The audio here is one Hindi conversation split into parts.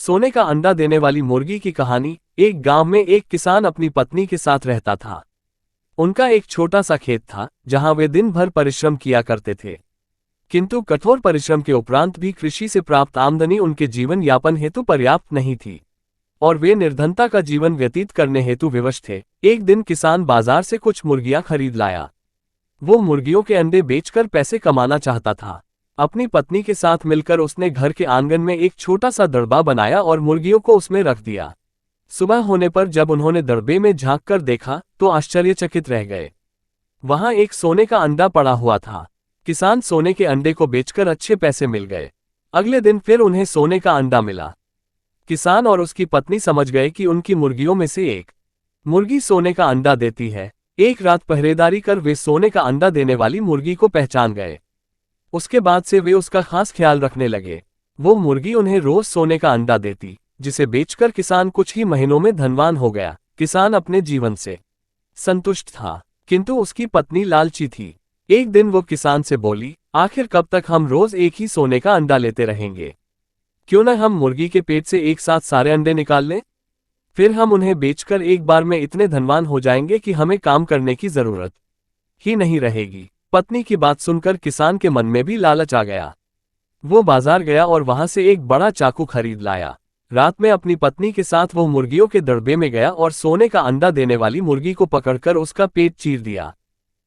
सोने का अंडा देने वाली मुर्गी की कहानी। एक गांव में एक किसान अपनी पत्नी के साथ रहता था। उनका एक छोटा सा खेत था जहां वे दिन भर परिश्रम किया करते थे। किंतु कठोर परिश्रम के उपरांत भी कृषि से प्राप्त आमदनी उनके जीवन यापन हेतु पर्याप्त नहीं थी और वे निर्धनता का जीवन व्यतीत करने हेतु विवश थे। एक दिन किसान बाजार से कुछ मुर्गियां खरीद लाया। वो मुर्गियों के अंडे बेचकर पैसे कमाना चाहता था। अपनी पत्नी के साथ मिलकर उसने घर के आंगन में एक छोटा सा दड़बा बनाया और मुर्गियों को उसमें रख दिया। सुबह होने पर जब उन्होंने दड़बे में झांककर देखा तो आश्चर्यचकित रह गए। वहां एक सोने का अंडा पड़ा हुआ था। किसान सोने के अंडे को बेचकर अच्छे पैसे मिल गए। अगले दिन फिर उन्हें सोने का अंडा मिला। किसान और उसकी पत्नी समझ गए कि उनकी मुर्गियों में से एक मुर्गी सोने का अंडा देती है। एक रात पहरेदारी कर वे सोने का अंडा देने वाली मुर्गी को पहचान गए। उसके बाद से वे उसका खास ख्याल रखने लगे। वो मुर्गी उन्हें रोज सोने का अंडा देती, जिसे बेचकर किसान कुछ ही महीनों में धनवान हो गया। किसान अपने जीवन से संतुष्ट था, किंतु उसकी पत्नी लालची थी। एक दिन वो किसान से बोली, आखिर कब तक हम रोज एक ही सोने का अंडा लेते रहेंगे? क्यों न हम मुर्गी के पेट से एक साथ सारे अंडे निकाल लें? फिर हम उन्हें बेचकर एक बार में इतने धनवान हो जाएंगे कि हमें काम करने की जरूरत ही नहीं रहेगी। पत्नी की बात सुनकर किसान के मन में भी लालच आ गया। वो बाजार गया और वहां से एक बड़ा चाकू खरीद लाया। रात में अपनी पत्नी के साथ वो मुर्गियों के दड़बे में गया और सोने का अंडा देने वाली मुर्गी को पकड़कर उसका पेट चीर दिया।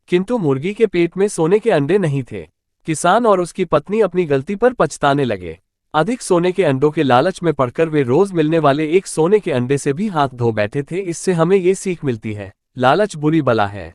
किंतु मुर्गी के पेट में सोने के अंडे नहीं थे। किसान और उसकी पत्नी अपनी गलती पर पछताने लगे। अधिक सोने के अंडों के लालच में पड़कर वे रोज मिलने वाले एक सोने के अंडे से भी हाथ धो बैठे थे। इससे हमें ये सीख मिलती है, लालच बुरी बला है।